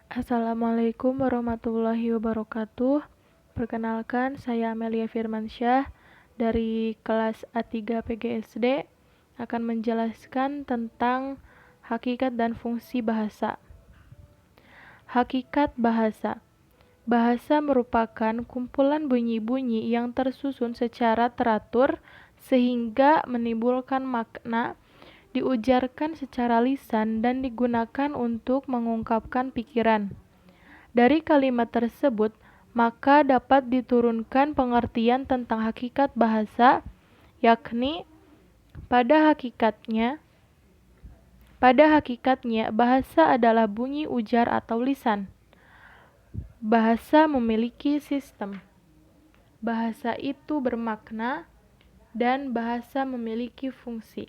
Assalamualaikum warahmatullahi wabarakatuh. Perkenalkan, saya Amelia Firmansyah dari kelas A3 PGSD akan menjelaskan tentang hakikat dan fungsi bahasa. Hakikat bahasa. Bahasa merupakan kumpulan bunyi-bunyi yang tersusun secara teratur sehingga menimbulkan makna, diujarkan secara lisan dan digunakan untuk mengungkapkan pikiran. Dari kalimat tersebut, maka dapat diturunkan pengertian tentang hakikat bahasa, yakni pada hakikatnya bahasa adalah bunyi ujar atau lisan. Bahasa memiliki sistem. Bahasa itu bermakna dan bahasa memiliki fungsi.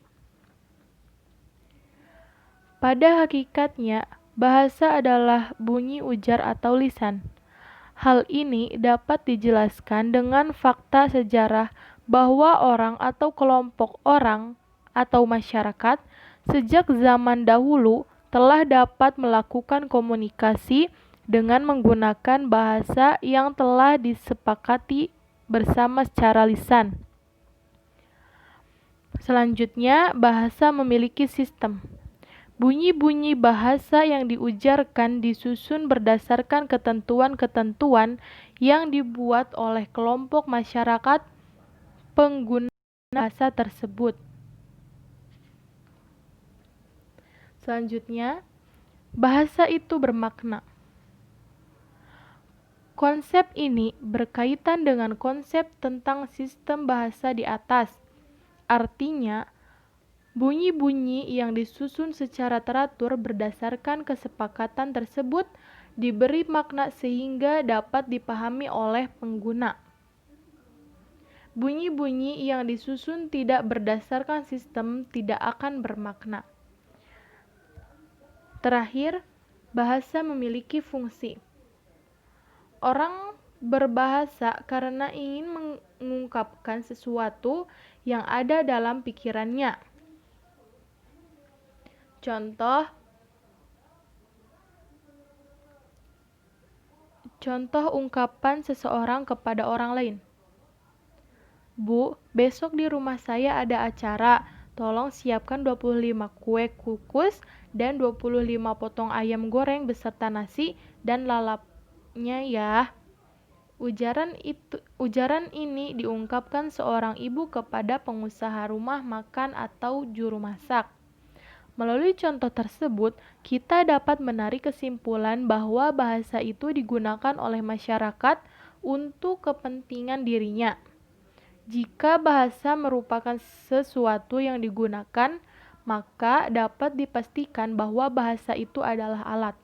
Pada hakikatnya, bahasa adalah bunyi ujar atau lisan. Hal ini dapat dijelaskan dengan fakta sejarah bahwa orang atau kelompok orang atau masyarakat sejak zaman dahulu telah dapat melakukan komunikasi dengan menggunakan bahasa yang telah disepakati bersama secara lisan. Selanjutnya, bahasa memiliki sistem. Bunyi-bunyi bahasa yang diujarkan disusun berdasarkan ketentuan-ketentuan yang dibuat oleh kelompok masyarakat pengguna bahasa tersebut. Selanjutnya, bahasa itu bermakna. Konsep ini berkaitan dengan konsep tentang sistem bahasa di atas. Artinya, bunyi-bunyi yang disusun secara teratur berdasarkan kesepakatan tersebut diberi makna sehingga dapat dipahami oleh pengguna. Bunyi-bunyi yang disusun tidak berdasarkan sistem tidak akan bermakna. Terakhir, bahasa memiliki fungsi. Orang berbahasa karena ingin mengungkapkan sesuatu yang ada dalam pikirannya. Contoh ungkapan seseorang kepada orang lain. Bu, besok di rumah saya ada acara. Tolong siapkan 25 kue kukus dan 25 potong ayam goreng beserta nasi dan lalapnya ya. Ujaran ini diungkapkan seorang ibu kepada pengusaha rumah makan atau juru masak. Melalui contoh tersebut, kita dapat menarik kesimpulan bahwa bahasa itu digunakan oleh masyarakat untuk kepentingan dirinya. Jika bahasa merupakan sesuatu yang digunakan, maka dapat dipastikan bahwa bahasa itu adalah alat.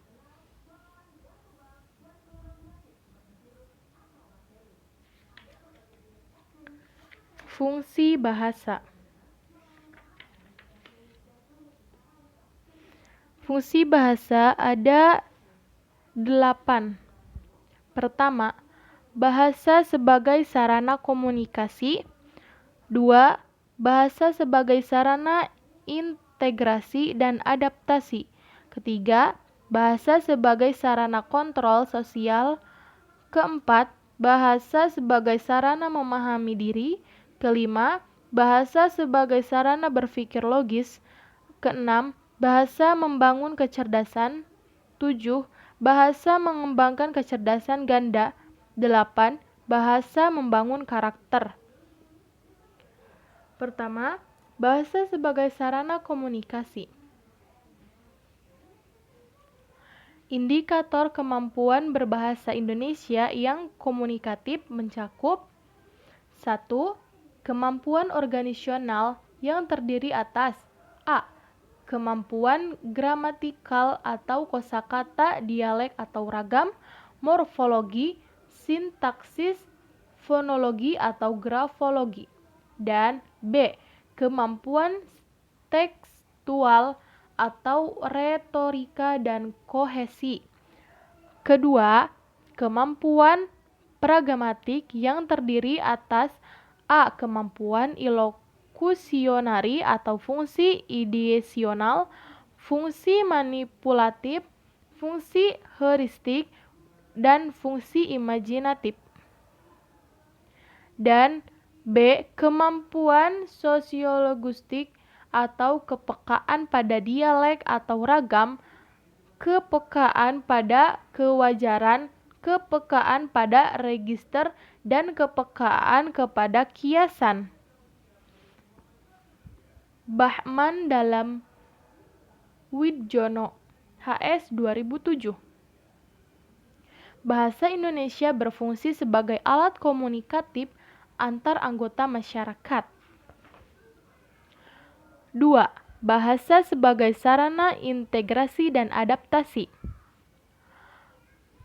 Fungsi bahasa. Fungsi bahasa ada 8. Pertama, bahasa sebagai sarana komunikasi. 2. Bahasa sebagai sarana integrasi dan adaptasi. Ketiga, bahasa sebagai sarana kontrol sosial. Keempat, bahasa sebagai sarana memahami diri. Kelima, bahasa sebagai sarana berpikir logis. Keenam, bahasa membangun kecerdasan. 7. Bahasa mengembangkan kecerdasan ganda. 8. Bahasa membangun karakter. Pertama, bahasa sebagai sarana komunikasi. Indikator kemampuan berbahasa Indonesia yang komunikatif mencakup 1. Kemampuan organisasional yang terdiri atas A. Kemampuan gramatikal atau kosakata, dialek atau ragam, morfologi, sintaksis, fonologi atau grafologi. Dan B. Kemampuan tekstual atau retorika dan kohesi. Kedua, kemampuan pragmatik yang terdiri atas A. Kemampuan ilokusionari atau fungsi ideasional, fungsi manipulatif, fungsi heuristik, dan fungsi imajinatif. Dan B. Kemampuan sosiolinguistik atau kepekaan pada dialek atau ragam, kepekaan pada kewajaran, kepekaan pada register, dan kepekaan kepada kiasan. Bachmann dalam Widjono, HS 2007. Bahasa Indonesia berfungsi sebagai alat komunikatif antar anggota masyarakat. 2. Bahasa sebagai sarana integrasi dan adaptasi.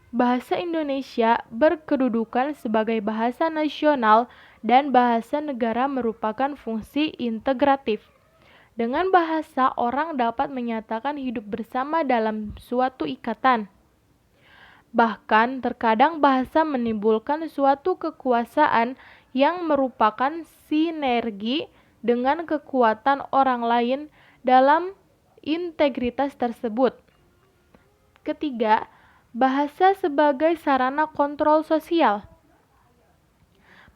Bahasa Indonesia berkedudukan sebagai bahasa nasional dan bahasa negara merupakan fungsi integratif. Dengan bahasa, orang dapat menyatakan hidup bersama dalam suatu ikatan. Bahkan, terkadang bahasa menimbulkan suatu kekuasaan yang merupakan sinergi dengan kekuatan orang lain dalam integritas tersebut. Ketiga, bahasa sebagai sarana kontrol sosial.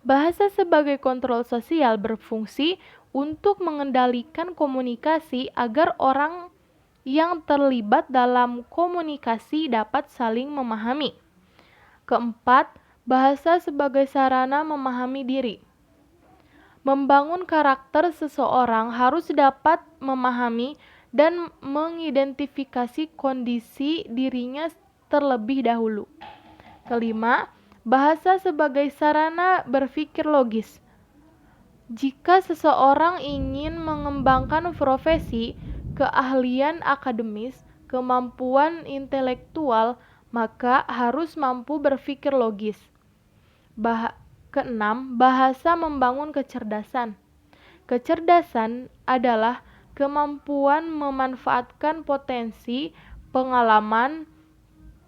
Bahasa sebagai kontrol sosial berfungsi untuk mengendalikan komunikasi agar orang yang terlibat dalam komunikasi dapat saling memahami. Keempat, bahasa sebagai sarana memahami diri. Membangun karakter seseorang harus dapat memahami dan mengidentifikasi kondisi dirinya terlebih dahulu. Kelima, bahasa sebagai sarana berpikir logis. Jika seseorang ingin mengembangkan profesi, keahlian akademis, kemampuan intelektual, maka harus mampu berpikir logis. Keenam, bahasa membangun kecerdasan. Kecerdasan adalah kemampuan memanfaatkan potensi, pengalaman,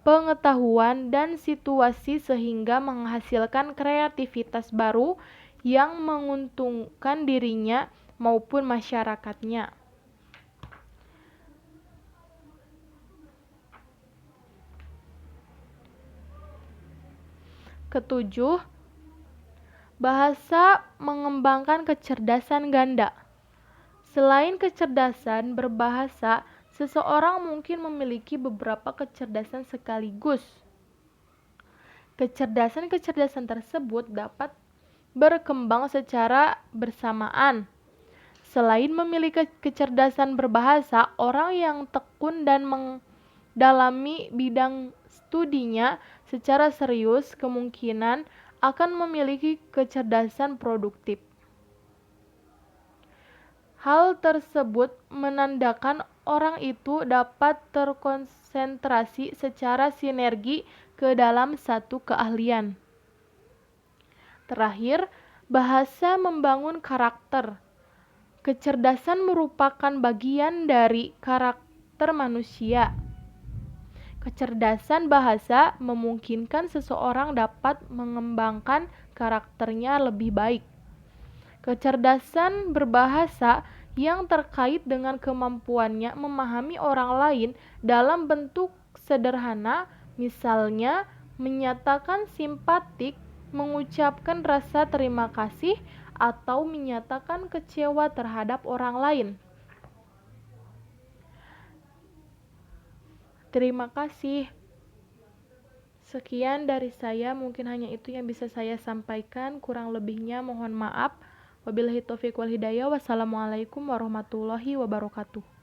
pengetahuan, dan situasi sehingga menghasilkan kreativitas baru yang menguntungkan dirinya maupun masyarakatnya. Ketujuh, bahasa mengembangkan kecerdasan ganda. Selain kecerdasan berbahasa, seseorang mungkin memiliki beberapa kecerdasan sekaligus. Kecerdasan-kecerdasan tersebut dapat berkembang secara bersamaan. Selain memiliki kecerdasan berbahasa, orang yang tekun dan mendalami bidang studinya secara serius kemungkinan akan memiliki kecerdasan produktif. Hal tersebut menandakan orang itu dapat terkonsentrasi secara sinergi ke dalam satu keahlian. Terakhir, bahasa membangun karakter. Kecerdasan merupakan bagian dari karakter manusia. Kecerdasan bahasa memungkinkan seseorang dapat mengembangkan karakternya lebih baik. Kecerdasan berbahasa yang terkait dengan kemampuannya memahami orang lain dalam bentuk sederhana, misalnya menyatakan simpatik, mengucapkan rasa terima kasih, atau menyatakan kecewa terhadap orang lain. Terima kasih. Sekian dari saya, mungkin hanya itu yang bisa saya sampaikan. Kurang lebihnya mohon maaf. Wabillahi taufiq wal hidayah. Wassalamualaikum warahmatullahi wabarakatuh.